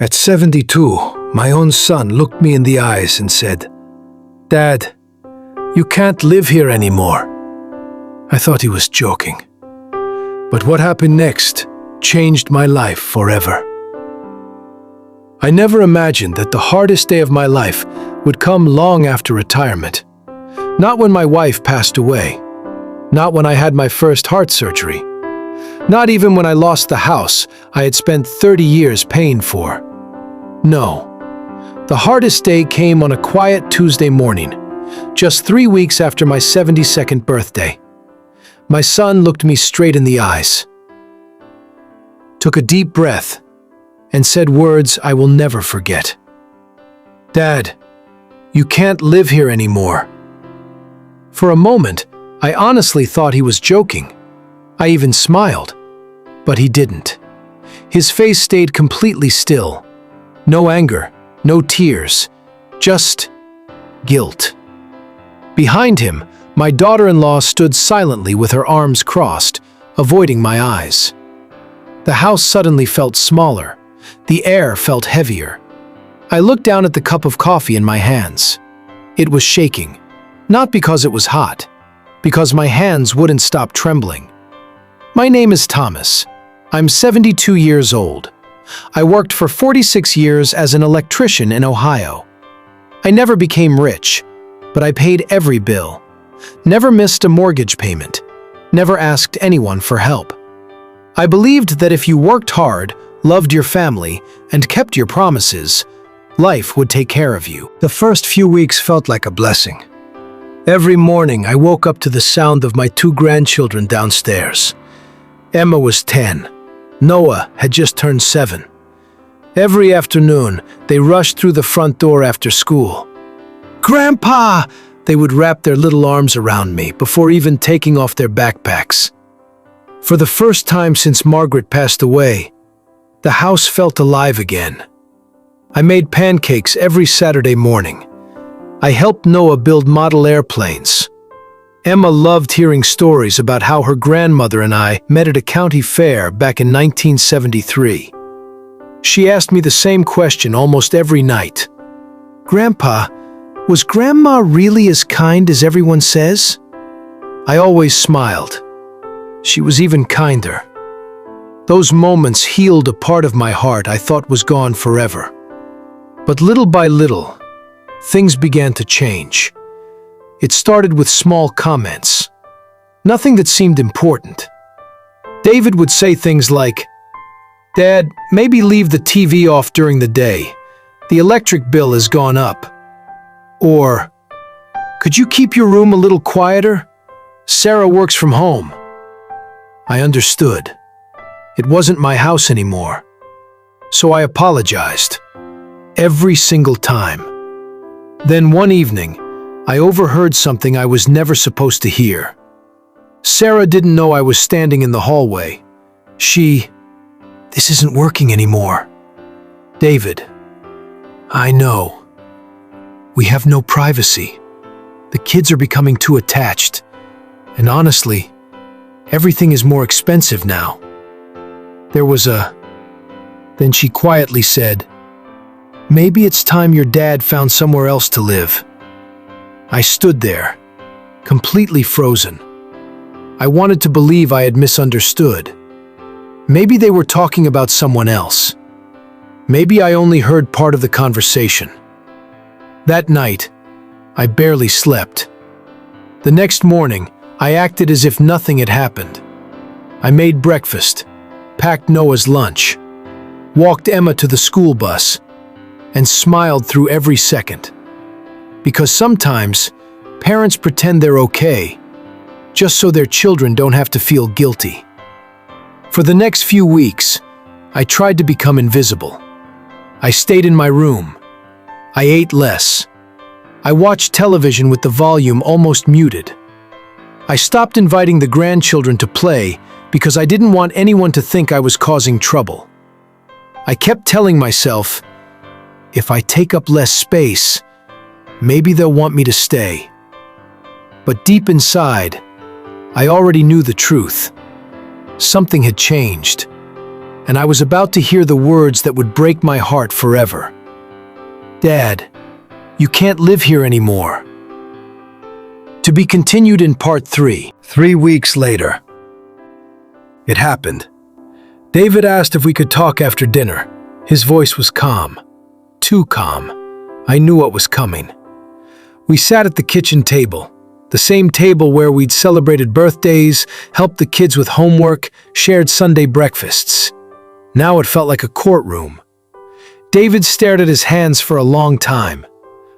At 72, my own son looked me in the eyes and said, "Dad, you can't live here anymore." I thought he was joking. But what happened next changed my life forever. I never imagined that the hardest day of my life would come long after retirement. Not when my wife passed away. Not when I had my first heart surgery. Not even when I lost the house I had spent 30 years paying for. No. The hardest day came on a quiet Tuesday morning, just 3 weeks after my 72nd birthday. My son looked me straight in the eyes, took a deep breath, and said words I will never forget. "Dad, you can't live here anymore." For a moment, I honestly thought he was joking. I even smiled, but he didn't. His face stayed completely still. No anger, no tears, just guilt. Behind him, my daughter-in-law stood silently with her arms crossed, avoiding my eyes. The house suddenly felt smaller. The air felt heavier. I looked down at the cup of coffee in my hands. It was shaking, not because it was hot, because my hands wouldn't stop trembling. My name is Thomas. I'm 72 years old. I worked for 46 years as an electrician in Ohio. I never became rich, but I paid every bill. Never missed a mortgage payment. Never asked anyone for help. I believed that if you worked hard, loved your family, and kept your promises, life would take care of you. The first few weeks felt like a blessing. Every morning, I woke up to the sound of my 2 grandchildren downstairs. Emma was 10. Noah had just turned 7. Every afternoon, they rushed through the front door after school. "Grandpa!" They would wrap their little arms around me before even taking off their backpacks. For the first time since Margaret passed away, the house felt alive again. I made pancakes every Saturday morning. I helped Noah build model airplanes. Emma loved hearing stories about how her grandmother and I met at a county fair back in 1973. She asked me the same question almost every night. "Grandpa, was Grandma really as kind as everyone says?" I always smiled. She was even kinder. Those moments healed a part of my heart I thought was gone forever. But little by little, things began to change. It started with small comments. Nothing that seemed important. David would say things like, "Dad, maybe leave the TV off during the day. The electric bill has gone up." Or, "Could you keep your room a little quieter? Sarah works from home." I understood. It wasn't my house anymore. So I apologized. Every single time. Then one evening, I overheard something I was never supposed to hear. Sarah didn't know I was standing in the hallway. "This isn't working anymore." "David, I know. We have no privacy. The kids are becoming too attached. And honestly, everything is more expensive now." Then she quietly said, "Maybe it's time your dad found somewhere else to live." I stood there, completely frozen. I wanted to believe I had misunderstood. Maybe they were talking about someone else. Maybe I only heard part of the conversation. That night, I barely slept. The next morning, I acted as if nothing had happened. I made breakfast, packed Noah's lunch, walked Emma to the school bus, and smiled through every second. Because sometimes, parents pretend they're okay, just so their children don't have to feel guilty. For the next few weeks, I tried to become invisible. I stayed in my room. I ate less. I watched television with the volume almost muted. I stopped inviting the grandchildren to play because I didn't want anyone to think I was causing trouble. I kept telling myself, if I take up less space, maybe they'll want me to stay. But deep inside, I already knew the truth. Something had changed. and I was about to hear the words that would break my heart forever. "Dad, you can't live here anymore." To be continued in part 3. 3 weeks later. It happened. David asked if we could talk after dinner. His voice was calm. Too calm. I knew what was coming. We sat at the kitchen table, the same table where we'd celebrated birthdays, helped the kids with homework, shared Sunday breakfasts. Now it felt like a courtroom. David stared at his hands for a long time.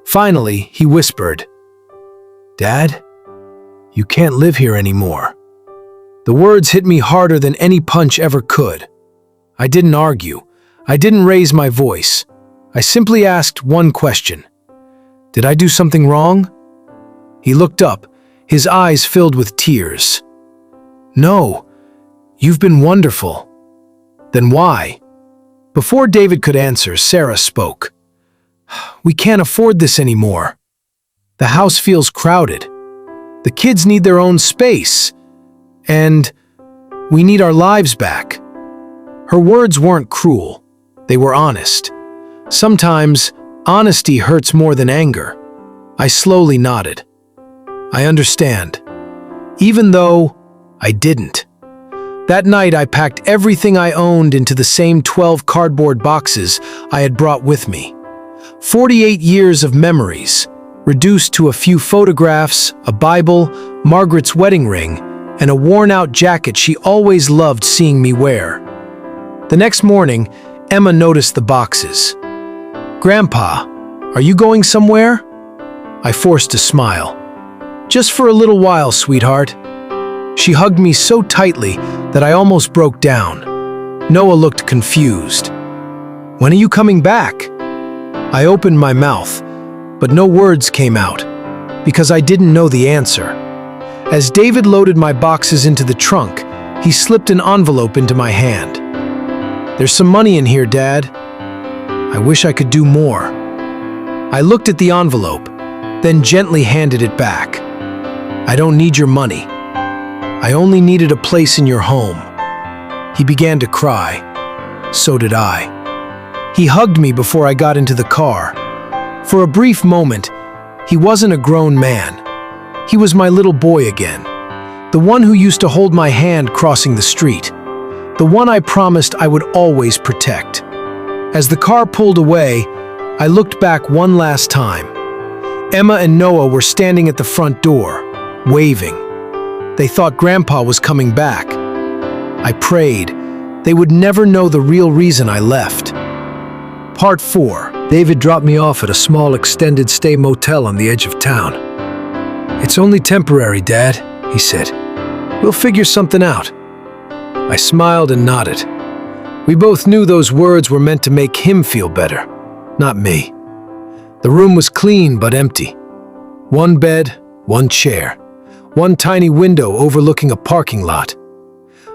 Finally, he whispered, "Dad, you can't live here anymore." The words hit me harder than any punch ever could. I didn't argue. I didn't raise my voice. I simply asked one question. "Did I do something wrong?" He looked up, his eyes filled with tears. "No, you've been wonderful." "Then why?" Before David could answer, Sarah spoke. "We can't afford this anymore. The house feels crowded. The kids need their own space. And we need our lives back." Her words weren't cruel. They were honest. Sometimes, honesty hurts more than anger. I slowly nodded. I understand. Even though I didn't. That night, I packed everything I owned into the same 12 cardboard boxes I had brought with me. 48 years of memories, reduced to a few photographs, a Bible, Margaret's wedding ring, and a worn-out jacket she always loved seeing me wear. The next morning, Emma noticed the boxes. "Grandpa, are you going somewhere?" I forced a smile. "Just for a little while, sweetheart." She hugged me so tightly that I almost broke down. Noah looked confused. "When are you coming back?" I opened my mouth, but no words came out, because I didn't know the answer. As David loaded my boxes into the trunk, he slipped an envelope into my hand. "There's some money in here, Dad. I wish I could do more." I looked at the envelope, then gently handed it back. "I don't need your money. I only needed a place in your home." He began to cry. So did I. He hugged me before I got into the car. For a brief moment, he wasn't a grown man. He was my little boy again, the one who used to hold my hand crossing the street, the one I promised I would always protect. As the car pulled away, I looked back one last time. Emma and Noah were standing at the front door, waving. They thought Grandpa was coming back. I prayed they would never know the real reason I left. Part 4. David dropped me off at a small extended stay motel on the edge of town. "It's only temporary, Dad," he said. "We'll figure something out." I smiled and nodded. We both knew those words were meant to make him feel better, not me. The room was clean but empty. One bed, one chair, one tiny window overlooking a parking lot.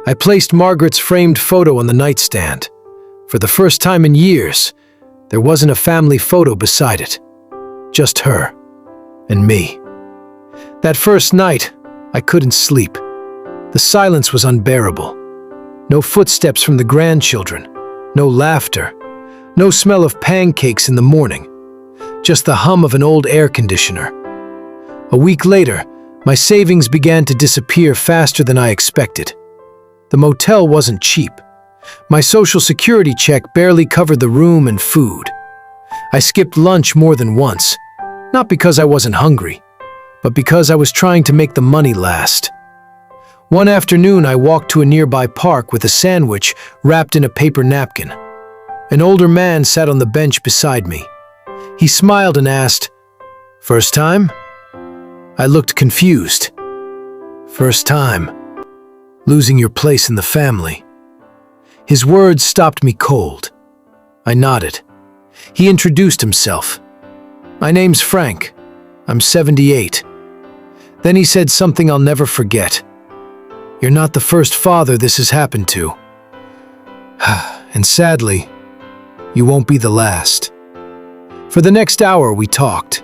I placed Margaret's framed photo on the nightstand. For the first time in years, there wasn't a family photo beside it. Just her and me. That first night, I couldn't sleep. The silence was unbearable. No footsteps from the grandchildren, no laughter, no smell of pancakes in the morning, just the hum of an old air conditioner. A week later, my savings began to disappear faster than I expected. The motel wasn't cheap. My Social Security check barely covered the room and food. I skipped lunch more than once, not because I wasn't hungry, but because I was trying to make the money last. One afternoon, I walked to a nearby park with a sandwich wrapped in a paper napkin. An older man sat on the bench beside me. He smiled and asked, "First time?" I looked confused. "First time. Losing your place in the family." His words stopped me cold. I nodded. He introduced himself. "My name's Frank. I'm 78. Then he said something I'll never forget. "You're not the first father this has happened to. And sadly, you won't be the last." For the next hour, we talked.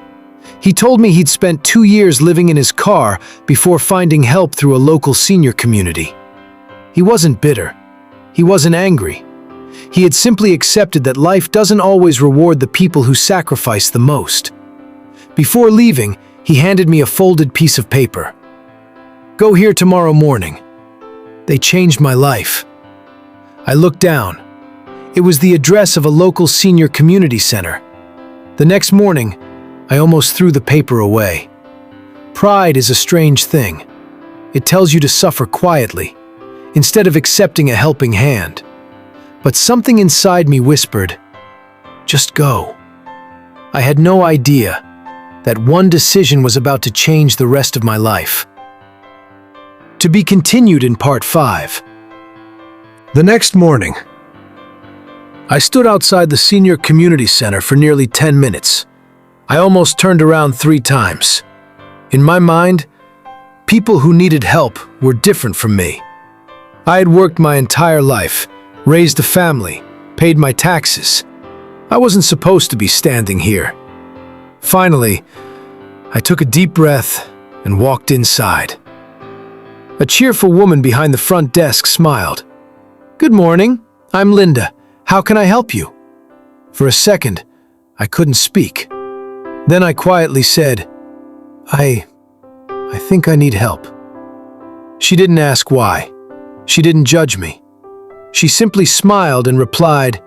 He told me he'd spent 2 years living in his car before finding help through a local senior community. He wasn't bitter. He wasn't angry. He had simply accepted that life doesn't always reward the people who sacrifice the most. Before leaving, he handed me a folded piece of paper. "Go here tomorrow morning." They changed my life. I looked down. It was the address of a local senior community center. The next morning, I almost threw the paper away. Pride is a strange thing. It tells you to suffer quietly, instead of accepting a helping hand. But something inside me whispered, "Just go." I had no idea that one decision was about to change the rest of my life. To be continued in Part 5. The next morning, I stood outside the senior community center for nearly 10 minutes. I almost turned around 3 times. In my mind, people who needed help were different from me. I had worked my entire life, raised a family, paid my taxes. I wasn't supposed to be standing here. Finally, I took a deep breath and walked inside. A cheerful woman behind the front desk smiled. "Good morning, I'm Linda. How can I help you?" For a second, I couldn't speak. Then I quietly said, I think I need help." She didn't ask why. She didn't judge me. She simply smiled and replied,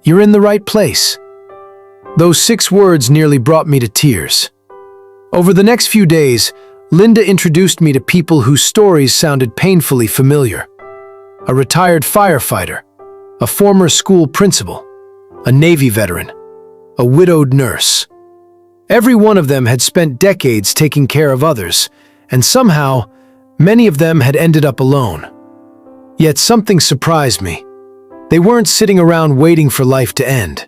"You're in the right place." Those 6 words nearly brought me to tears. Over the next few days, Linda introduced me to people whose stories sounded painfully familiar. A retired firefighter, a former school principal, a Navy veteran, a widowed nurse. Every one of them had spent decades taking care of others, and somehow, many of them had ended up alone. Yet something surprised me. They weren't sitting around waiting for life to end.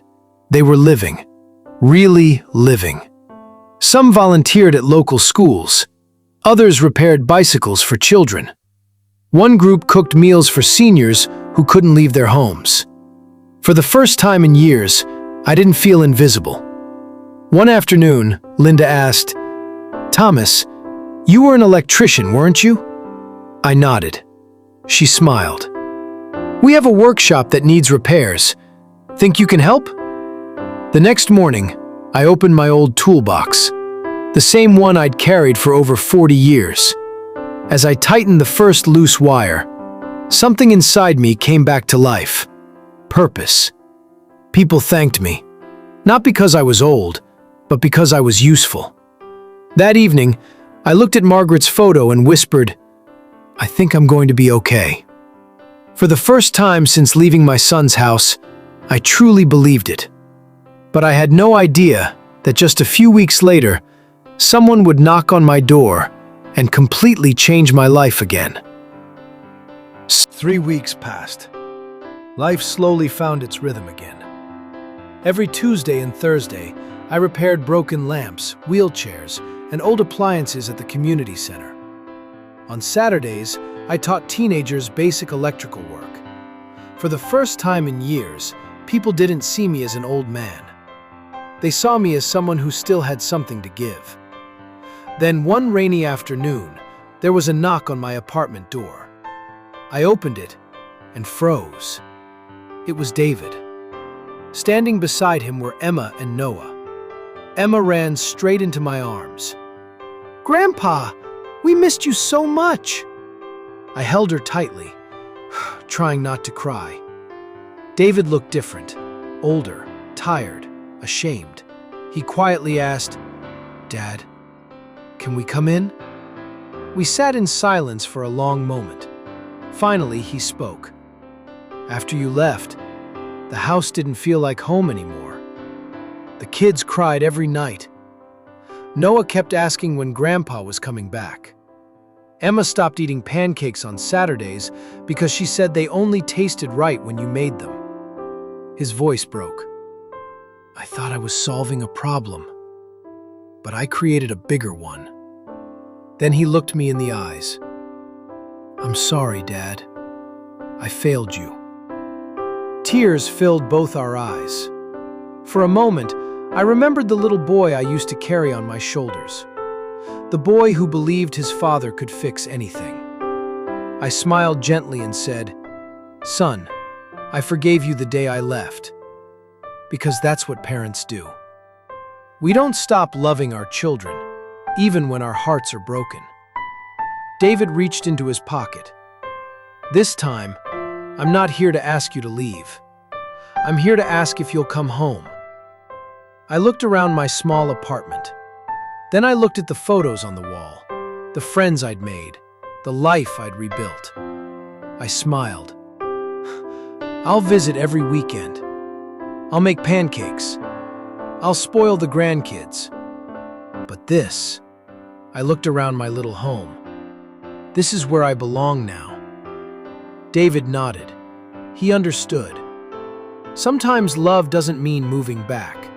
They were living, really living. Some volunteered at local schools. Others repaired bicycles for children. One group cooked meals for seniors who couldn't leave their homes. For the first time in years, I didn't feel invisible. One afternoon, Linda asked, "Thomas, you were an electrician, weren't you?" I nodded. She smiled. "We have a workshop that needs repairs. Think you can help?" The next morning, I opened my old toolbox, the same one I'd carried for over 40 years. As I tightened the first loose wire, something inside me came back to life. Purpose. People thanked me, not because I was old, but because I was useful. That evening, I looked at Margaret's photo and whispered, "I think I'm going to be okay." For the first time since leaving my son's house, I truly believed it. But I had no idea that just a few weeks later, someone would knock on my door and completely change my life again. 3 weeks passed. Life slowly found its rhythm again. Every Tuesday and Thursday, I repaired broken lamps, wheelchairs, and old appliances at the community center. On Saturdays, I taught teenagers basic electrical work. For the first time in years, people didn't see me as an old man. They saw me as someone who still had something to give. Then one rainy afternoon, there was a knock on my apartment door. I opened it and froze. It was David. Standing beside him were Emma and Noah. Emma ran straight into my arms. "Grandpa, we missed you so much." I held her tightly, trying not to cry. David looked different, older, tired, ashamed. He quietly asked, "Dad, can we come in?" We sat in silence for a long moment. Finally, he spoke. "After you left, the house didn't feel like home anymore. The kids cried every night. Noah kept asking when Grandpa was coming back. Emma stopped eating pancakes on Saturdays because she said they only tasted right when you made them." His voice broke. I thought I was solving a problem, but I created a bigger one. Then he looked me in the eyes. "I'm sorry, Dad. I failed you." Tears filled both our eyes. For a moment, I remembered the little boy I used to carry on my shoulders. The boy who believed his father could fix anything. I smiled gently and said, "Son, I forgave you the day I left, because that's what parents do. We don't stop loving our children, even when our hearts are broken. David reached into his pocket. This time, I'm not here to ask you to leave. I'm here to ask if you'll come home. I looked around my small apartment. Then I looked at the photos on the wall, the friends I'd made, the life I'd rebuilt. I smiled. I'll visit every weekend. I'll make pancakes. I'll spoil the grandkids. But this, I looked around my little home. This is where I belong now. David nodded. He understood. Sometimes love doesn't mean moving back.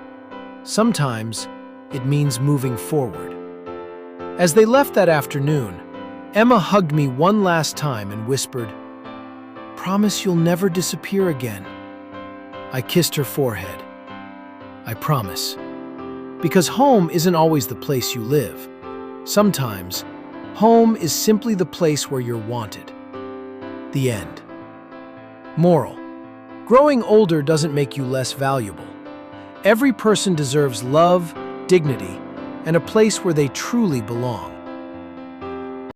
Sometimes it means moving forward. As they left that afternoon, Emma hugged me one last time and whispered, "Promise you'll never disappear again." I kissed her forehead. I promise. Because home isn't always the place you live. Sometimes, home is simply the place where you're wanted. The end. Moral: growing older doesn't make you less valuable. Every person deserves love, dignity, and a place where they truly belong.